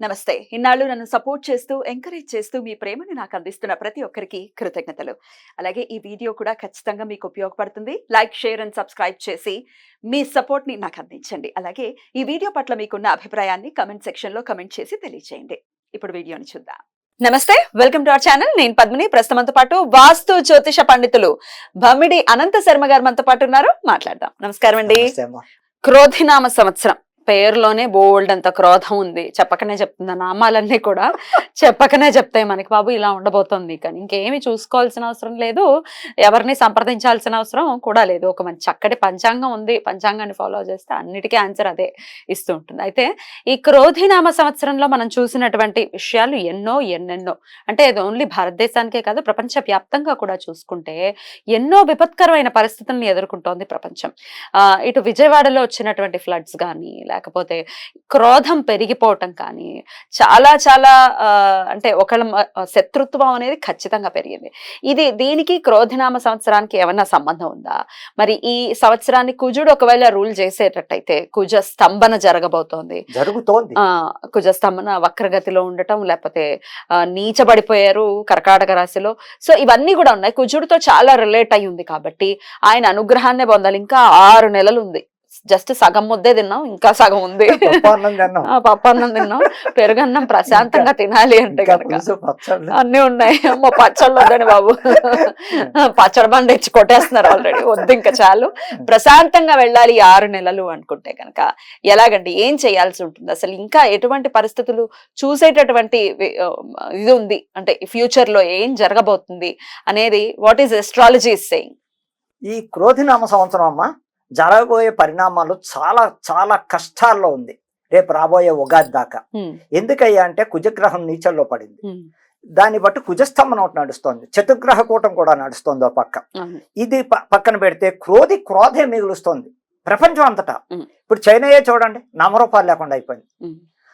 నమస్తే. ఇన్నాళ్ళు నన్ను సపోర్ట్ చేస్తూ, ఎంకరేజ్ చేస్తూ మీ ప్రేమని నాకు అందిస్తున్న ప్రతి ఒక్కరికి కృతజ్ఞతలు. అలాగే ఈ వీడియో కూడా ఖచ్చితంగా మీకు ఉపయోగపడుతుంది. లైక్, షేర్ అండ్ సబ్స్క్రైబ్ చేసి మీ సపోర్ట్‌ని నాకు అందించండి. అలాగే ఈ వీడియో పట్ల మీకున్న అభిప్రాయాన్ని కామెంట్ సెక్షన్‌లో కామెంట్ చేసి తెలియజేయండి. ఇప్పుడు వీడియోని చూద్దాం. నమస్తే, వెల్కమ్ టు అవర్ ఛానల్. నేను పద్మిని. ప్రస్తుతంతో పాటు వాస్తు జ్యోతిష పండితులు భమిడి అనంత శర్మ గారు మనతో పాటు ఉన్నారు. మాట్లాడదాం. నమస్కారం అండి. క్రోధినామ సంవత్సరం పేరులోనే బోల్డ్ అంత క్రోధం ఉంది. చెప్పకనే చెప్తుంది. నామాలన్నీ కూడా చెప్పకనే చెప్తాయి మనకి, బాబు ఇలా ఉండబోతుంది. కానీ ఇంకేమి చూసుకోవాల్సిన అవసరం లేదు, ఎవరిని సంప్రదించాల్సిన అవసరం కూడా లేదు. ఒక మంచి చక్కటి పంచాంగం ఉంది, పంచాంగాన్ని ఫాలో చేస్తే అన్నిటికీ ఆన్సర్ అదే ఇస్తూ ఉంటుంది. అయితే ఈ క్రోధినామ సంవత్సరంలో మనం చూసినటువంటి విషయాలు ఎన్నెన్నో, అంటే అది ఓన్లీ భారతదేశానికే కాదు, ప్రపంచ వ్యాప్తంగా కూడా చూసుకుంటే ఎన్నో విపత్కరమైన పరిస్థితులను ఎదుర్కొంటోంది ప్రపంచం. ఇటు విజయవాడలో వచ్చినటువంటి ఫ్లడ్స్ కానీ, లేకపోతే క్రోధం పెరిగిపోవటం కానీ, చాలా చాలా అంటే ఒకళ్ళ శత్రుత్వం అనేది ఖచ్చితంగా పెరిగింది. దీనికి క్రోధినామ సంవత్సరానికి ఏమన్నా సంబంధం ఉందా? మరి ఈ సంవత్సరాన్ని కుజుడు ఒకవేళ రూల్ చేసేటట్టయితే కుజ స్తంభన జరగబోతోంది, కుజ స్తంభన వక్రగతిలో ఉండటం, లేకపోతే నీచబడిపోయారు కర్కాటక రాశిలో. సో ఇవన్నీ కూడా ఉన్నాయి, కుజుడితో చాలా రిలేట్ అయి ఉంది. కాబట్టి ఆయన అనుగ్రహాన్నే పొందాలి. ఇంకా 6 నెలలు ఉంది. జస్ట్ సగం ముద్దే తిన్నాం, ఇంకా సగం ఉంది. పప్పన్నం తిన్నాం, పెరుగన్నం ప్రశాంతంగా తినాలి అంటే కనుక అన్ని ఉన్నాయి. పచ్చళ్ళు వద్దని బాబు, పచ్చడి బండి తెచ్చి కొట్టేస్తున్నారు ఆల్రెడీ. వద్దు, ఇంకా చాలు, ప్రశాంతంగా వెళ్ళాలి 6 నెలలు అనుకుంటే కనుక ఎలాగండి, ఏం చేయాల్సి ఉంటుంది అసలు? ఇంకా ఎటువంటి పరిస్థితులు చూసేటటువంటి ఇది ఉంది అంటే ఫ్యూచర్ లో ఏం జరగబోతుంది అనేది what is astrology is saying? ఈ క్రోధినామ సంవత్సరం అమ్మా జరగబోయే పరిణామాలు చాలా చాలా కష్టాల్లో ఉంది రేపు రాబోయే ఉగాది దాకా. ఎందుకయ్యా అంటే కుజగ్రహం నీచల్లో పడింది. దాన్ని బట్టి కుజస్తంభన ఒకటి నడుస్తోంది, చతుర్గ్రహ కూటం కూడా నడుస్తోంది ఓ పక్క. ఇది పక్కన పెడితే క్రోధే మిగులుస్తోంది ప్రపంచం అంతటా. ఇప్పుడు చైనాయే చూడండి, నామరూపాలు లేకుండా అయిపోయింది.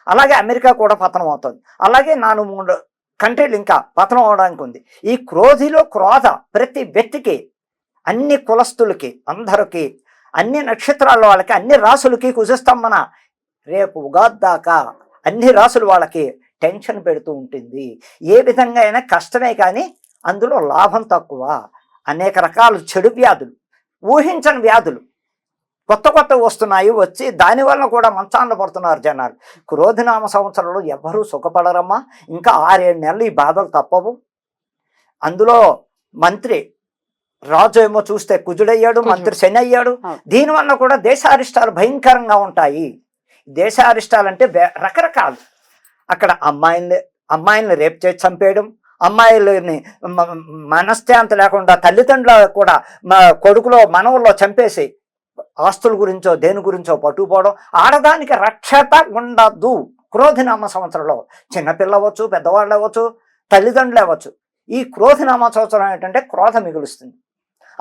అలాగే అమెరికా కూడా పతనం అవుతుంది. అలాగే 4-3 కంట్రీలు ఇంకా పతనం అవడానికి ఉంది. ఈ క్రోధ ప్రతి వ్యక్తికి, అన్ని కులస్తులకి, అందరికి, అన్ని నక్షత్రాల వాళ్ళకి, అన్ని రాసులకి కుజస్తంభన రేపు ఉగాది దాకా అన్ని రాసుల వాళ్ళకి టెన్షన్ పెడుతూ ఉంటుంది. ఏ విధంగా అయినా కష్టమే, కానీ అందులో లాభం తక్కువ. అనేక రకాల చెడు వ్యాధులు, ఊహించని వ్యాధులు కొత్త వస్తున్నాయి. వచ్చి దానివల్ల కూడా మంచాన పడుతున్నారు జనాలు. క్రోధినామ సంవత్సరంలో ఎవరూ సుఖపడరమ్మా. ఇంకా 6-7 నెలలు ఈ బాధలు తప్పవు. అందులో మంత్రి రాజు ఏమో చూస్తే కుజుడయ్యాడు, మంత్రి శని అయ్యాడు. దీనివల్ల కూడా దేశారిష్టాలు భయంకరంగా ఉంటాయి. దేశారిష్టాలు అంటే రకరకాలు. అక్కడ అమ్మాయిల్ని రేపు చేసి చంపేయడం, అమ్మాయిలని మనశ్శాంతి లేకుండా తల్లిదండ్రులు కూడా కొడుకులో మనవుల్లో చంపేసి ఆస్తుల గురించో దేని గురించో పట్టుకుపోవడం. ఆడదానికి రక్షత ఉండదు క్రోధినామ సంవత్సరంలో. చిన్నపిల్ల అవ్వచ్చు, పెద్దవాళ్ళు అవ్వచ్చు, తల్లిదండ్రులు అవ్వచ్చు. ఈ క్రోధినామ సంవత్సరం ఏంటంటే క్రోధ మిగులుస్తుంది.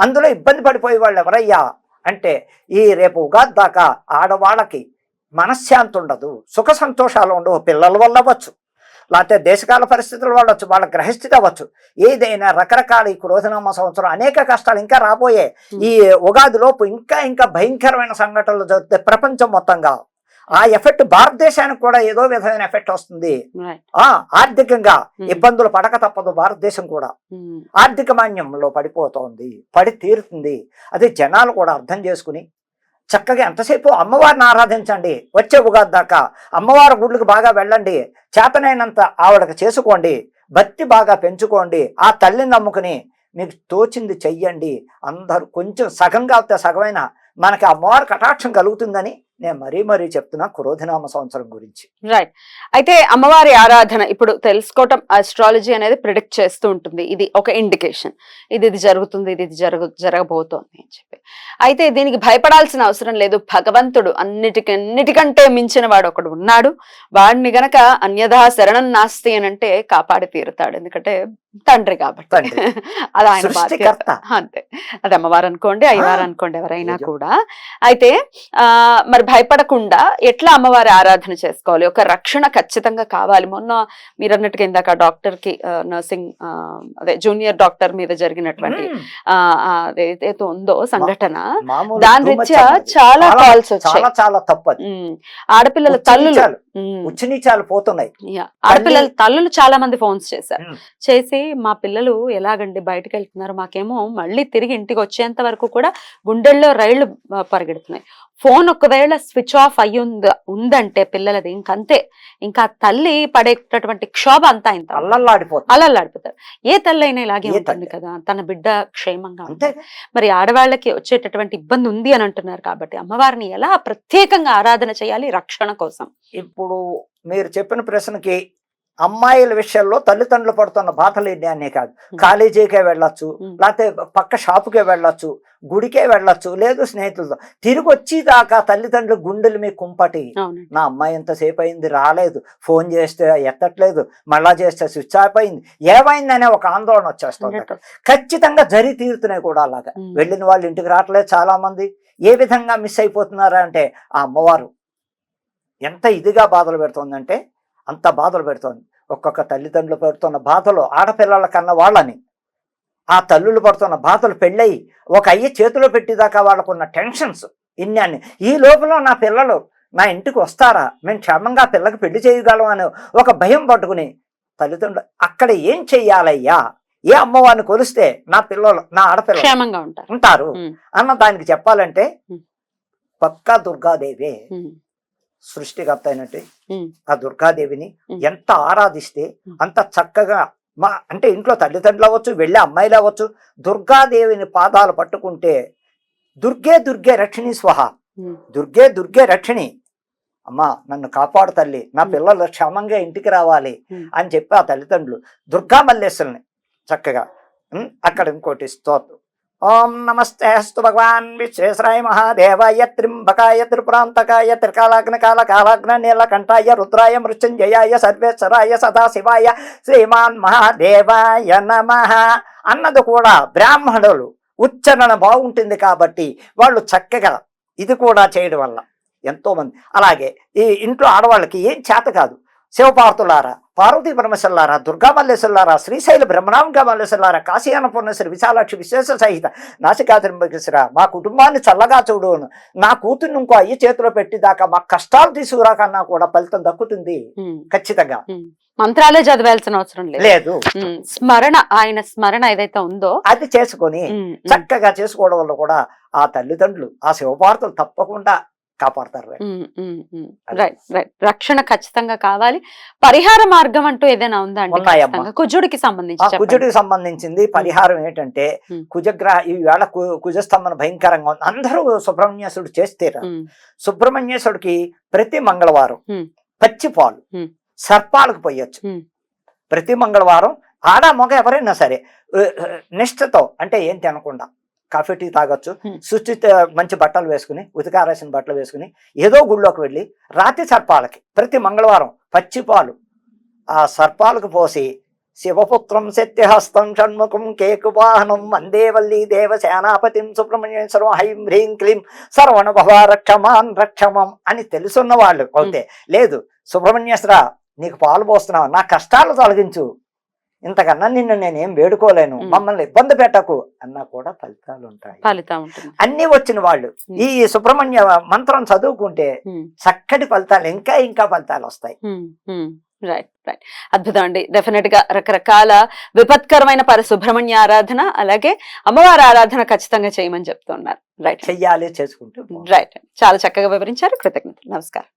అందులో ఇబ్బంది పడిపోయే వాళ్ళు ఎవరయ్యా అంటే ఈ రేపు ఉగాది దాకా ఆడవాళ్ళకి మనశ్శాంతి ఉండదు, సుఖ సంతోషాలు ఉండవు. పిల్లల వల్ల అవ్వచ్చు, లేకపోతే దేశకాల పరిస్థితుల వల్ల అవ్వచ్చు, వాళ్ళ గ్రహస్థితి అవ్వచ్చు, ఏదైనా రకరకాల ఈ క్రోధినామ సంవత్సరం అనేక కష్టాలు ఇంకా రాబోయే. ఈ ఉగాదిలోపు ఇంకా భయంకరమైన సంఘటనలు జరుగుతాయి ప్రపంచం మొత్తంగా. ఆ ఎఫెక్ట్ భారతదేశానికి కూడా ఏదో విధమైన ఎఫెక్ట్ వస్తుంది. ఆర్థికంగా ఇబ్బందులు పడక తప్పదు. భారతదేశం కూడా ఆర్థిక మాన్యంలో పడిపోతోంది, పడి తీరుతుంది. అదే జనాలు కూడా అర్థం చేసుకుని చక్కగా ఎంతసేపు అమ్మవారిని ఆరాధించండి. వచ్చే ఉగాది దాకా అమ్మవారి గుడ్లకు బాగా వెళ్ళండి, చేతనైనంత ఆవిడకి చేసుకోండి, భక్తి బాగా పెంచుకోండి, ఆ తల్లిని నమ్ముకుని మీకు తోచింది చెయ్యండి. అందరూ కొంచెం సగం కాకపోతే సగమైన మనకి అమ్మవారి కటాక్షం కలుగుతుందని నేను మరీ చెప్తున్నా క్రోధినామ సంవత్సరం గురించి. రైట్. అయితే అమ్మవారి ఆరాధన ఇప్పుడు తెలుసుకోవటం, అస్ట్రాలజీ అనేది ప్రిడిక్ట్ చేస్తూ ఉంటుంది. ఇది ఒక ఇండికేషన్, ఇది జరుగుతుంది, ఇది జరగబోతోంది అని చెప్పి. అయితే దీనికి భయపడాల్సిన అవసరం లేదు. భగవంతుడు అన్నిటికంటే మించిన వాడు ఒకడు ఉన్నాడు. వాడిని గనక అన్యథా శరణం నాస్తి అని అంటే కాపాడి తీరుతాడు. ఎందుకంటే తండ్రి కాబట్టి అది ఆయన బాధ్యత. అంతే, అది అమ్మవారు అనుకోండి, అయ్యవారు అనుకోండి, ఎవరైనా కూడా. అయితే మరి భయపడకుండా ఎట్లా అమ్మవారి ఆరాధన చేసుకోవాలి? ఒక రక్షణ ఖచ్చితంగా కావాలి. మొన్న మీరు అన్నట్టుగా ఇందాక డాక్టర్ కి నర్సింగ్ అదే జూనియర్ డాక్టర్ మీద జరిగినటువంటి ఏదైతే ఉందో సంఘటన, దాని రీత్యా చాలా కాల్స్ వచ్చాయి. చాలా తప్పదు. ఆడపిల్లల తల్లులు ఉచ్చు నీచాలు పోతున్నాయి. ఆడపిల్లలు తల్లులు చాలా మంది ఫోన్స్ చేశారు. ఉమ్. చేసి మా పిల్లలు ఎలాగండి బయటకు వెళ్తున్నారు, మాకేమో మళ్ళీ తిరిగి ఇంటికి వచ్చేంత వరకు కూడా గుండెల్లో రైళ్లు పరిగెడుతున్నాయి. ఫోన్ ఒకవేళ స్విచ్ ఆఫ్ అయ్యి ఉందంటే పిల్లలది ఇంకంతే, ఇంకా తల్లి పడేటటువంటి క్షోభ అంతా ఇంత అల్లల్లాడిపోతారు. ఏ తల్లి అయినా ఇలాగే ఉంటుంది కదా, తన బిడ్డ క్షేమంగా ఉంటుంది. మరి ఆడవాళ్ళకి వచ్చేటటువంటి ఇబ్బంది ఉంది అని అంటున్నారు కాబట్టి అమ్మవారిని ఎలా ప్రత్యేకంగా ఆరాధన చేయాలి రక్షణ కోసం? ఇప్పుడు మీరు చెప్పిన ప్రశ్నకి అమ్మాయిల విషయంలో తల్లిదండ్రులు పడుతున్న బాధలు ఎన్ని అనే కాదు. కాలేజీకే వెళ్ళొచ్చు, లేకపోతే పక్క షాపుకే వెళ్ళొచ్చు, గుడికే వెళ్ళొచ్చు, లేదు స్నేహితులతో తిరిగి వచ్చేదాకా తల్లిదండ్రులు గుండెలు మీ కుంపటి. నా అమ్మాయి ఎంతసేపు అయింది రాలేదు, ఫోన్ చేస్తే ఎత్తట్లేదు, మళ్ళా చేస్తే స్విచ్ ఆఫ్ అయింది, ఏమైందనే ఒక ఆందోళన వచ్చేస్తుంది. ఖచ్చితంగా జరిగి తీరుతున్నాయి కూడా అలాగా. వెళ్ళిన వాళ్ళు ఇంటికి రావట్లేదు చాలా మంది. ఏ విధంగా మిస్ అయిపోతున్నారా అంటే ఆ అమ్మవారు ఎంత ఇదిగా బాధలు పెడుతుందంటే అంత బాధలు పెడుతోంది. ఒక్కొక్క తల్లిదండ్రులు పడుతున్న బాధలు, ఆడపిల్లల కన్నా వాళ్ళని, ఆ తల్లులు పడుతున్న బాధలు పెళ్ళయి ఒక అయ్యి చేతిలో పెట్టేదాకా వాళ్ళకున్న టెన్షన్స్ ఇన్ని అన్ని. ఈ లోపల నా పిల్లలు నా ఇంటికి వస్తారా, మేము క్షేమంగా పిల్లకి పెళ్లి చేయగలం అనే ఒక భయం పట్టుకుని తల్లిదండ్రులు అక్కడ ఏం చెయ్యాలయ్యా, ఏ అమ్మవారిని కొలిస్తే నా పిల్లలు నా ఆడపిల్లలు క్షేమంగా ఉంటారు అన్న దానికి చెప్పాలంటే పక్కా దుర్గాదేవి సృష్టికర్త అయినట్టు ఆ దుర్గాదేవిని ఎంత ఆరాధిస్తే అంత చక్కగా అంటే ఇంట్లో తల్లిదండ్రులు అవ్వచ్చు, వెళ్ళే అమ్మాయిలు అవ్వచ్చు, దుర్గాదేవిని పాదాలు పట్టుకుంటే దుర్గే దుర్గే రక్షిణి స్వహ, దుర్గే దుర్గే రక్షిణి, అమ్మా నన్ను కాపాడు తల్లి, నా పిల్లలు క్షేమంగా ఇంటికి రావాలి అని చెప్పి ఆ తల్లిదండ్రులు దుర్గా మల్లేశ్వరుని చక్కగా అక్కడ ఇంకోటి స్తోత్రం. ఓం నమస్తే అస్తు భగవాన్ విశ్వేశ్వరాయ మహాదేవాయ త్రింబకాయ త్రిపురాంతకాయ త్రికాలాగ్న కాల కాలాగ్న నీలకంఠాయ రుద్రాయ మృత్యుంజయాయ సర్వేశ్వరాయ సదాశివాయ శ్రీమాన్ మహాదేవాయ నమః అన్నది కూడా బ్రాహ్మణులు ఉచ్చారణ బాగుంటుంది కాబట్టి వాళ్ళు చక్కగా ఇది కూడా చేయడం వల్ల ఎంతో మంది. అలాగే ఈ ఇంట్లో ఆడవాళ్ళకి ఏం చేత కాదు, శివపార్వతులారా, పార్వతీ పరమేశ్వరులారా, దుర్గామల్లేశ్వరులారా, శ్రీశైల బ్రహ్మరాంగా మల్లేశ్వరులారా, కాశీ అన్నపూర్ణేశ్వరి, విశాలాక్షి విశేష సహిత నాసికాత్రింబకేశ్వర, మా కుటుంబాన్ని చల్లగా చూడును, నా కూతుర్ని ఇంకో అయ్యి చేతిలో పెట్టిదాకా మా కష్టాలు తీసుకురాకన్నా కూడా ఫలితం దక్కుతుంది ఖచ్చితంగా. మంత్రాలే చదవాల్సిన అవసరం లేదు, స్మరణ, ఆయన స్మరణ ఏదైతే ఉందో అది చేసుకొని చక్కగా చేసుకోవడం వల్ల కూడా ఆ తల్లిదండ్రులు ఆ శివపార్వతులు తప్పకుండా కాపాడతారు. Right right. రక్షణ ఖచ్చితంగా కావాలి. పరిహార మార్గం అంటూ ఏదైనా ఉందా అండి? కుజుడికి సంబంధించింది పరిహారం ఏంటంటే కుజగ్రహ ఈవేళ కుజస్తంభన భయంకరంగా ఉంది. అందరూ సుబ్రహ్మణ్యేశ్వరుడు చేస్తేరా, సుబ్రహ్మణ్యేశ్వరుడికి ప్రతి మంగళవారం పచ్చి పాలు సర్పాలకు పోయొచ్చు. ప్రతి మంగళవారం ఆడ మగ ఎవరైనా సరే నిష్ఠతో, అంటే ఏం తినకుండా కాఫీ టీ తాగొచ్చు, శుచి మంచి బట్టలు వేసుకుని ఉతికారేసిన బట్టలు వేసుకుని ఏదో గుళ్ళోకి వెళ్ళి రాతి సర్పాలకి ప్రతి మంగళవారం పచ్చిపాలు ఆ సర్పాలకు పోసి శివపుత్రం సత్యహస్తం షణ్ముఖం కేకువాహనం వందేవల్లి దేవసేనాపతిం సుబ్రహ్మణ్యేశ్వరం హైం హ్రీం క్లీం సర్వణ భవ రక్షమాన్ రక్షమం అని తెలుసున్న వాళ్ళు అయితే, లేదు సుబ్రహ్మణ్యేశ్వర నీకు పాలు పోస్తున్నావు, నా కష్టాలు తొలగించు, ఇంతకన్నా నిన్ను నేనేం వేడుకోలేను, మమ్మల్ని ఇబ్బంది పెట్టకు అన్నా కూడా ఫలితాలు ఉంటాయి. అన్ని వచ్చిన వాళ్ళు ఈ సుబ్రహ్మణ్య మంత్రం చదువుకుంటే చక్కటి ఫలితాలు, ఇంకా ఇంకా ఫలితాలు వస్తాయి. Right right. అద్భుతం అండి. డెఫినెట్ గా రకరకాల విపత్కరమైన సుబ్రహ్మణ్య ఆరాధన అలాగే అమ్మవారి ఆరాధన ఖచ్చితంగా చేయమని చెప్తున్నారు. రైట్, చెయ్యాలి, చేసుకుంటూ. రైట్, చాలా చక్కగా వివరించారు. కృతజ్ఞతలు. నమస్కారం.